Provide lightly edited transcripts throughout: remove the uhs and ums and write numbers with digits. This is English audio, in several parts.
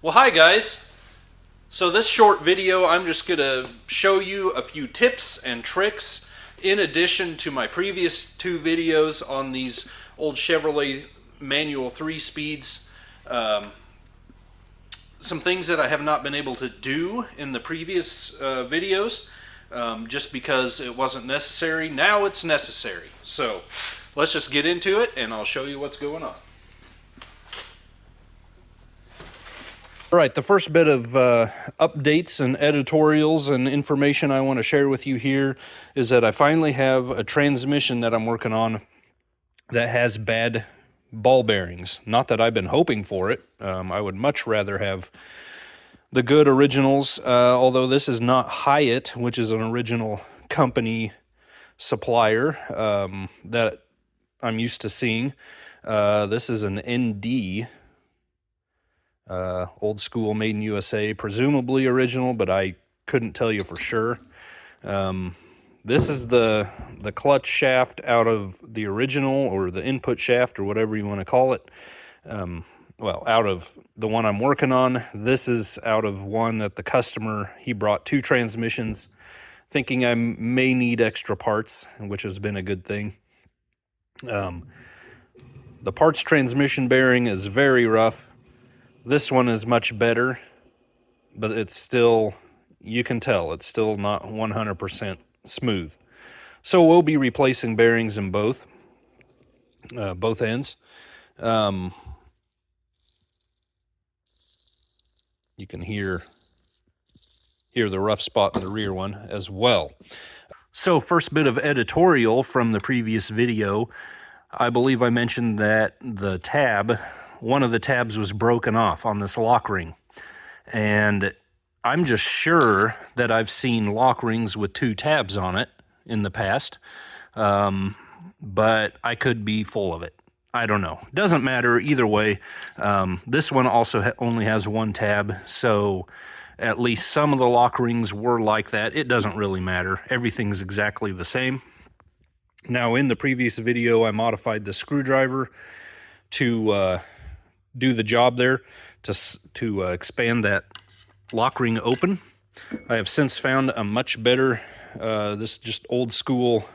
Well, hi guys. So this short video, I'm just going to show you a few tips and tricks in addition to my previous two videos on these old Chevrolet manual 3-speeds. Some things that I have not been able to do in the previous videos just because it wasn't necessary. Now it's necessary. So let's just get into it and I'll show you what's going on. All right, the first bit of updates and editorials and information I want to share with you here is that I finally have a transmission that I'm working on that has bad ball bearings. Not that I've been hoping for it. I would much rather have the good originals, although this is not Hyatt, which is an original company supplier that I'm used to seeing. This is an ND. Old school, made in USA, presumably original, but I couldn't tell you for sure. This is the clutch shaft out of the original, or the input shaft, or whatever you want to call it. Well, out of the one I'm working on. This is out of one that the customer, he brought two transmissions, thinking I may need extra parts, which has been a good thing. The parts transmission bearing is very rough. This one is much better, but it's still, you can tell, it's still not 100% smooth. So we'll be replacing bearings in both ends. You can hear the rough spot in the rear one as well. So first bit of editorial from the previous video, I believe I mentioned that the tab, one of the tabs was broken off on this lock ring. And I'm just sure that I've seen lock rings with two tabs on it in the past. But I could be full of it. I don't know. Doesn't matter either way. This one also only has one tab, so at least some of the lock rings were like that. It doesn't really matter. Everything's exactly the same. Now, in the previous video, I modified the screwdriver to do the job there, to expand that lock ring open. I have since found a much better, this just old school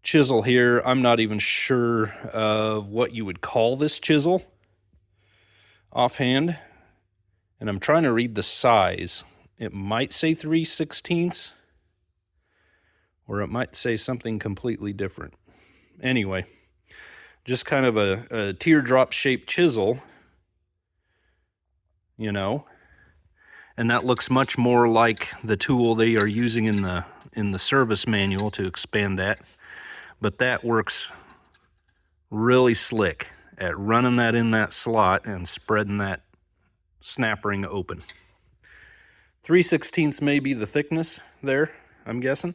chisel here. I'm not even sure of what you would call this chisel offhand, and I'm trying to read the size. It might say 3/16, or it might say something completely different. Anyway, just kind of a teardrop shaped chisel, you know, and that looks much more like the tool they are using in the service manual to expand that. But that works really slick at running that in that slot and spreading that snap ring open. 3/16 may be the thickness there, I'm guessing.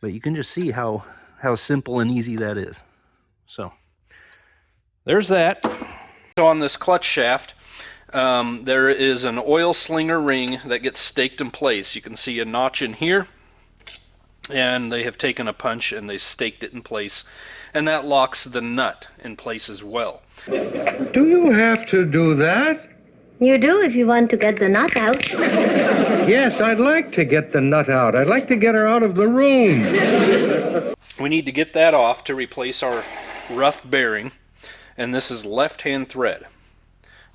But you can just see how simple and easy that is. So there's that. So on this clutch shaft, there is an oil slinger ring that gets staked in place. You can see a notch in here, and they have taken a punch and they staked it in place, and that locks the nut in place as well. Do you have to do that? You do if you want to get the nut out. Yes, I'd like to get the nut out. I'd like to get her out of the room. We need to get that off to replace our rough bearing, and this is left-hand thread.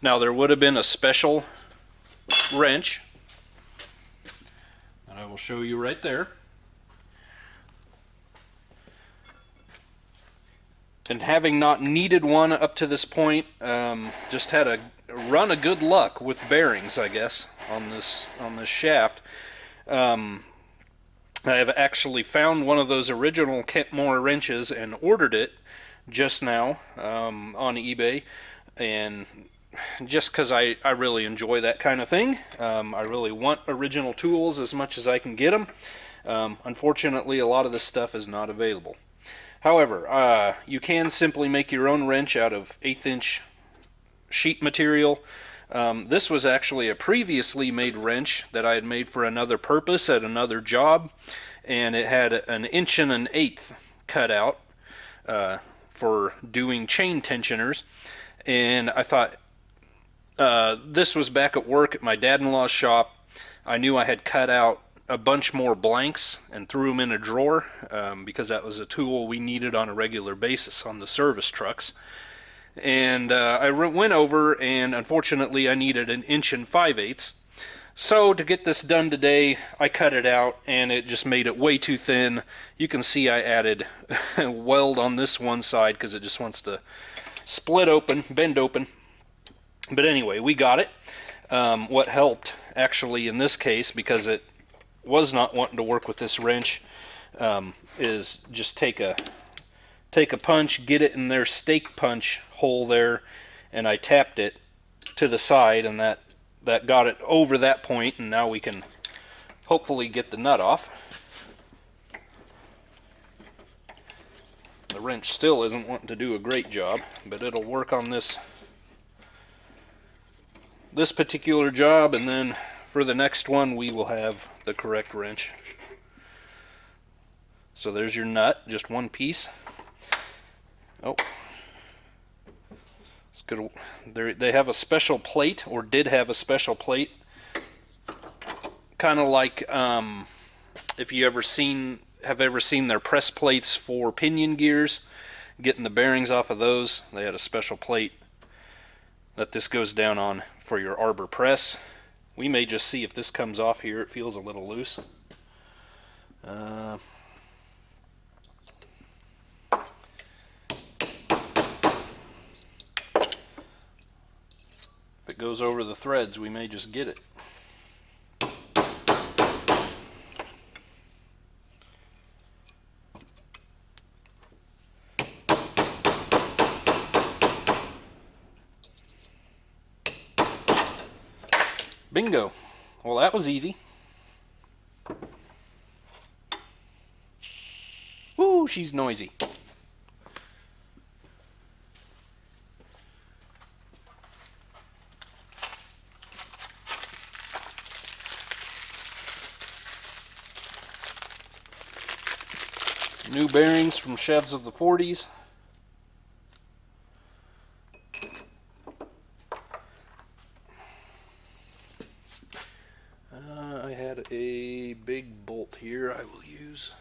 Now, there would have been a special wrench that I will show you right there. And having not needed one up to this point, just had a run of good luck with bearings, I guess, on this shaft. I have actually found one of those original Kentmore wrenches and ordered it just now on eBay, and just because I really enjoy that kind of thing. I really want original tools as much as I can get them. Unfortunately, a lot of this stuff is not available. However, you can simply make your own wrench out of 1/8" sheet material. This was actually a previously made wrench that I had made for another purpose at another job, and it had an 1 1/8" cut out for doing chain tensioners, and I thought This was back at work at my dad-in-law's shop. I knew I had cut out a bunch more blanks and threw them in a drawer because that was a tool we needed on a regular basis on the service trucks. And I went over, and unfortunately I needed 1 5/8 inches. So to get this done today, I cut it out, and it just made it way too thin. You can see I added weld on this one side because it just wants to split open, bend open. But anyway, we got it. What helped, actually, in this case, because it was not wanting to work with this wrench, is just take a punch, get it in their stake punch hole there, and I tapped it to the side, and that got it over that point, and now we can hopefully get the nut off. The wrench still isn't wanting to do a great job, but it'll work on this particular job, and then for the next one we will have the correct wrench. So there's your nut, just one piece. Oh, it's good. They have a special plate, or did have a special plate, kind of like if you have ever seen their press plates for pinion gears, getting the bearings off of those. They had a special plate that this goes down on for your arbor press. We may just see if this comes off here. It feels a little loose. If it goes over the threads, we may just get it. Bingo. Well, that was easy. Woo, she's noisy. New bearings from Chevs of the 40s. I had a big bolt here I will use.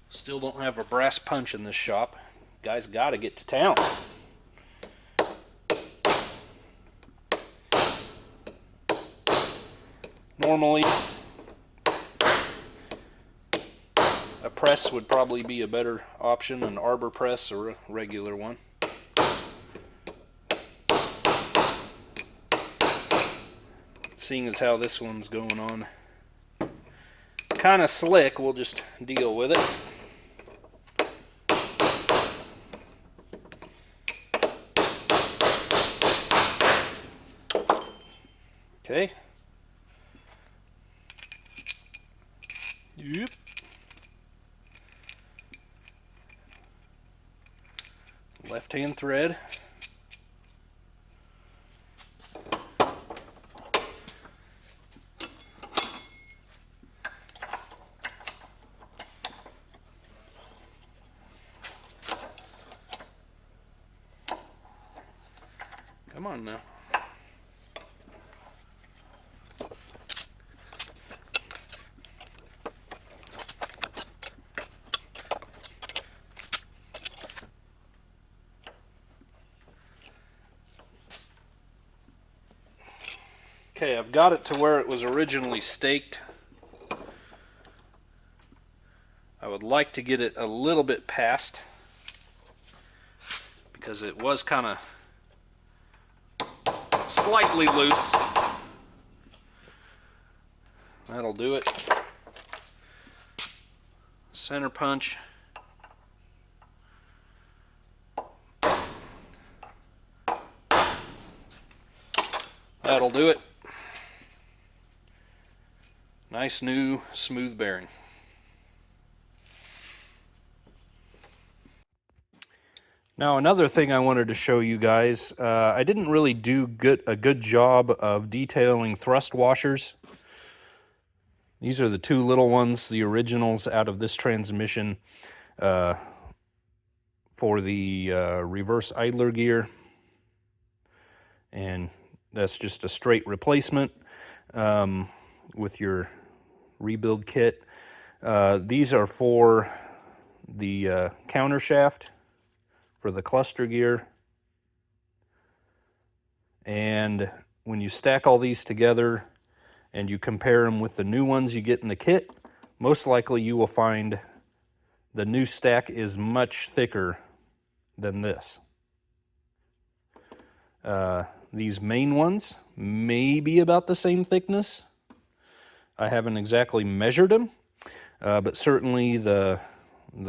Still don't have a brass punch in this shop. Guys gotta get to town. Normally, a press would probably be a better option, an arbor press or a regular one. Seeing as how this one's going on kind of slick, we'll just deal with it. Okay. Yep. Left-hand thread. Come on now. Okay, I've got it to where it was originally staked. I would like to get it a little bit past because it was kind of slightly loose. That'll do it. Center punch. That'll do it. Nice new smooth bearing. Now another thing I wanted to show you guys, I didn't really do a good job of detailing thrust washers. These are the two little ones, the originals out of this transmission for the reverse idler gear, and that's just a straight replacement with your rebuild kit. These are for the counter shaft for the cluster gear, and when you stack all these together and you compare them with the new ones you get in the kit, most likely you will find the new stack is much thicker than this. These main ones may be about the same thickness. I haven't exactly measured them, but certainly the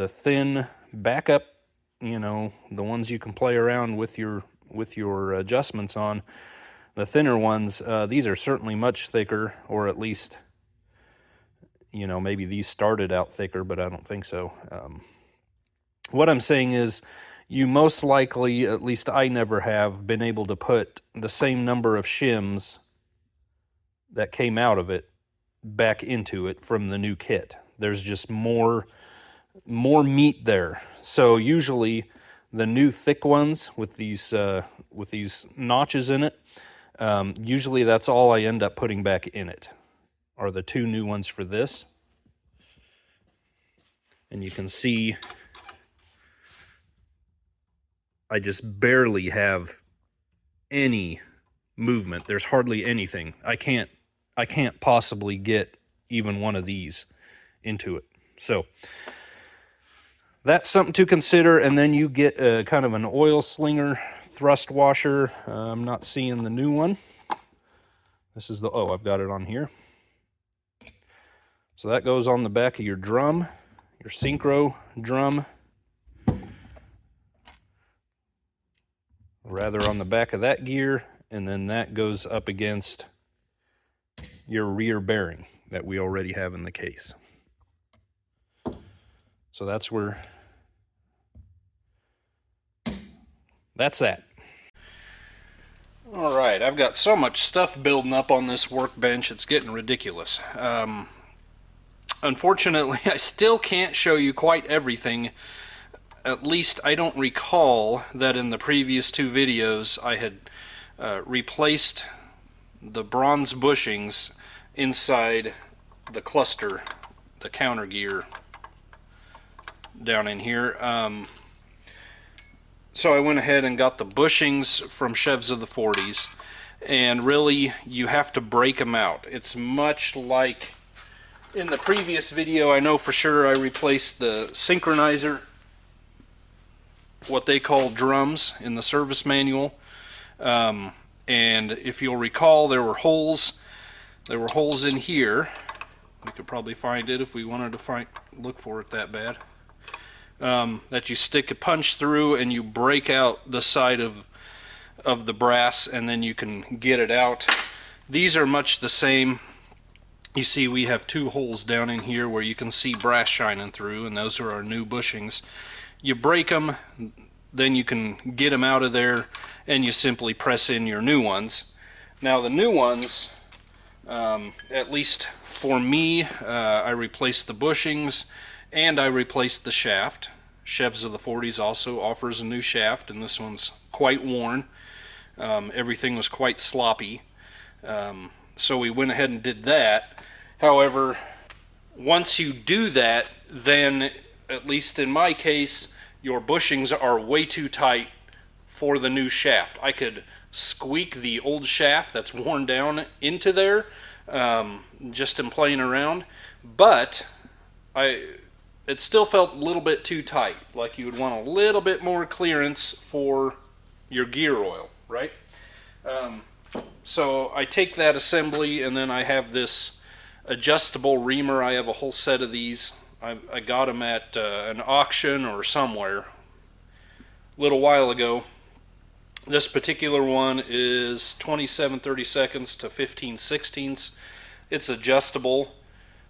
thin backup, you know, the ones you can play around with your adjustments on, the thinner ones, these are certainly much thicker, or at least, you know, maybe these started out thicker, but I don't think so. What I'm saying is, you most likely, at least I never have, been able to put the same number of shims that came out of it back into it from the new kit. There's just more meat there. So usually the new thick ones with these notches in it, usually that's all I end up putting back in it, are the two new ones for this. And you can see I just barely have any movement. There's hardly anything. I can't possibly get even one of these into it. So that's something to consider. And then you get a kind of an oil slinger thrust washer. I'm not seeing the new one. This is the, oh, I've got it on here. So that goes on the back of your drum, your syncro drum. Rather on the back of that gear, and then that goes up against your rear bearing that we already have in the case. So that's where that's at. All right, I've got so much stuff building up on this workbench, it's getting ridiculous. Unfortunately, I still can't show you quite everything. At least I don't recall that in the previous two videos I had replaced the bronze bushings inside the cluster, the counter gear down in here. So I went ahead and got the bushings from Chevs of the 40s, and really you have to break them out. It's much like in the previous video. I know for sure I replaced the synchronizer, what they call drums in the service manual, and if you'll recall, there were holes in here. We could probably find it if we wanted to look for it that bad, that you stick a punch through and you break out the side of the brass, and then you can get it out. These are much the same. You see we have two holes down in here where you can see brass shining through, and those are our new bushings. You break them, then you can get them out of there, and you simply press in your new ones. Now the new ones, at least for me, I replaced the bushings and I replaced the shaft. Chevs of the 40s also offers a new shaft, and this one's quite worn. Everything was quite sloppy, so we went ahead and did that. However, once you do that, then, at least in my case, your bushings are way too tight for the new shaft. I could squeak the old shaft that's worn down into there, just in playing around, but it still felt a little bit too tight, like you would want a little bit more clearance for your gear oil, right? So I take that assembly, and then I have this adjustable reamer. I have a whole set of these. I got them at an auction or somewhere a little while ago. This particular one is 27/32 to 15/16. It's adjustable.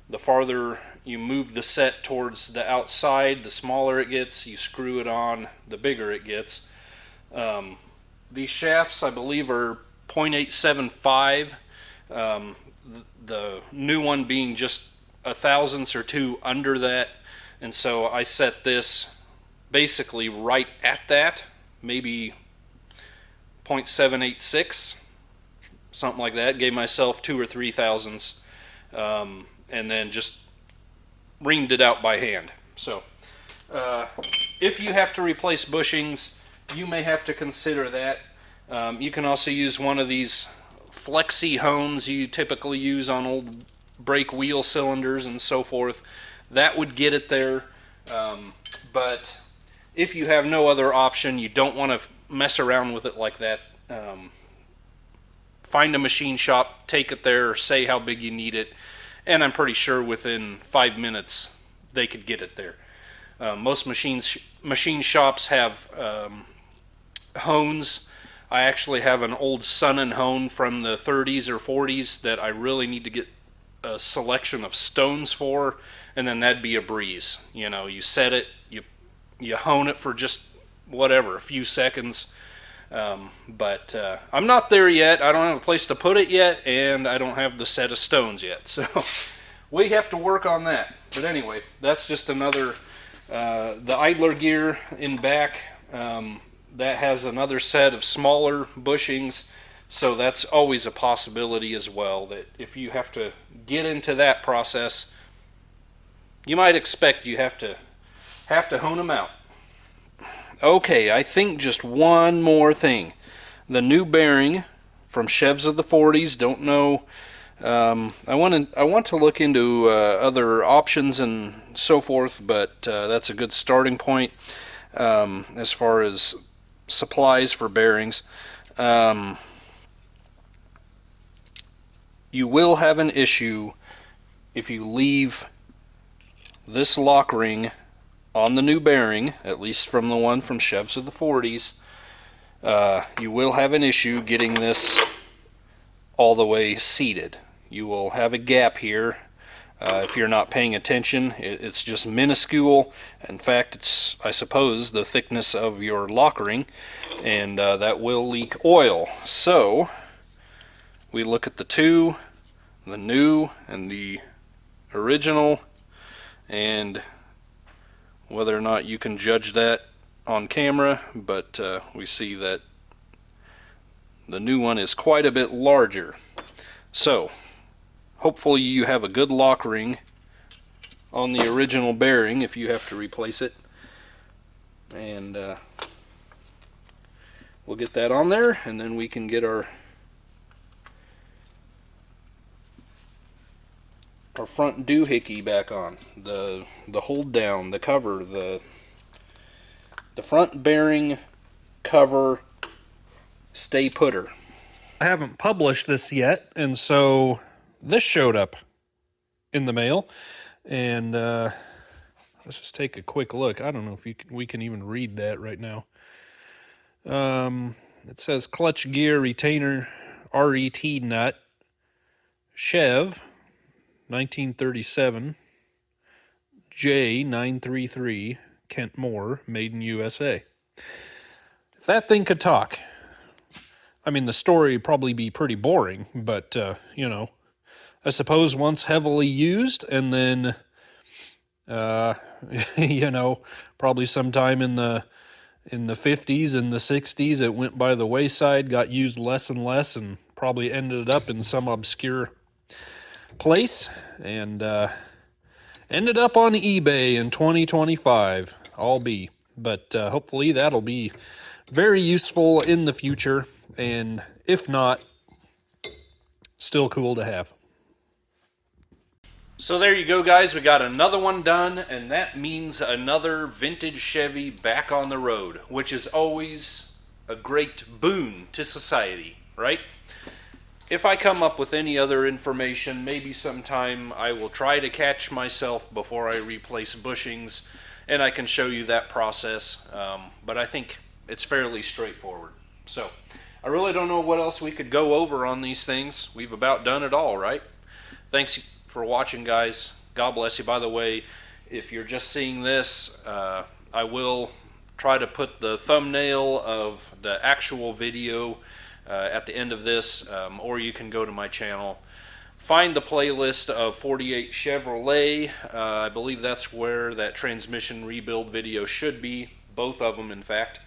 The farther you move the set towards the outside, the smaller it gets. You screw it on, the bigger it gets. These shafts, I believe, are 0.875. The new one being just a thousandths or two under that, and so I set this basically right at that, maybe 0.786, something like that. Gave myself 2 or 3 thousandths, and then just reamed it out by hand. So if you have to replace bushings, you may have to consider that. You can also use one of these flexi hones you typically use on old brake wheel cylinders and so forth. That would get it there. But if you have no other option, you don't want to mess around with it like that, find a machine shop, take it there, say how big you need it, and I'm pretty sure within 5 minutes they could get it there. Most machine shops have hones. I actually have an old Sun & Hone from the 30s or 40s that I really need to get a selection of stones for, and then that'd be a breeze. You know, you set it, you hone it for just whatever, a few seconds. But I'm not there yet. I don't have a place to put it yet, and I don't have the set of stones yet. So we have to work on that. But anyway, that's just another, the idler gear in back, that has another set of smaller bushings. So that's always a possibility as well, that if you have to get into that process, you might expect you have to hone them out. Okay, I think just one more thing. The new bearing from Chevs of the 40s. Don't know. I want to look into other options and so forth, but that's a good starting point as far as supplies for bearings. You will have an issue if you leave this lock ring on the new bearing, at least from the one from Chevs of the 40s. You will have an issue getting this all the way seated. You will have a gap here. If you're not paying attention, it's just minuscule. In fact, it's, I suppose, the thickness of your lock ring, and that will leak oil. So we look at the new and the original, and whether or not you can judge that on camera, but we see that the new one is quite a bit larger. So hopefully you have a good lock ring on the original bearing if you have to replace it, and we'll get that on there, and then we can get our front doohickey back on. The hold down, the cover, the front bearing cover stay putter. I haven't published this yet, and so this showed up in the mail, and let's just take a quick look. I don't know if we can even read that right now. It says clutch gear retainer RET nut, Chev 1937 J933 Kent Moore, made in USA. If that thing could talk, I mean, the story would probably be pretty boring, but you know, I suppose once heavily used, and then you know, probably sometime in the 50s and the 60s, it went by the wayside, got used less and less, and probably ended up in some obscure place, and ended up on eBay in 2025. I'll be, but hopefully that'll be very useful in the future, and if not, still cool to have. So there you go, guys. We got another one done, and that means another vintage Chevy back on the road, which is always a great boon to society, right? If I come up with any other information, maybe sometime I will try to catch myself before I replace bushings, and I can show you that process, but I think it's fairly straightforward. So I really don't know what else we could go over on these things. We've about done it all, right? Thanks for watching, guys. God bless you. By the way, if you're just seeing this, I will try to put the thumbnail of the actual video at the end of this, or you can go to my channel, find the playlist of 48 Chevrolet. I believe that's where that transmission rebuild video should be, both of them, in fact,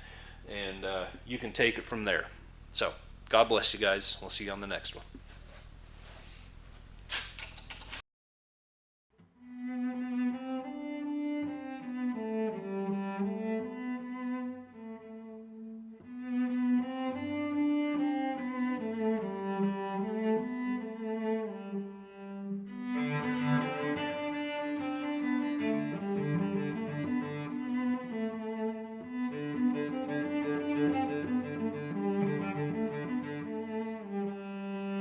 and you can take it from there. So, God bless you guys. We'll see you on the next one.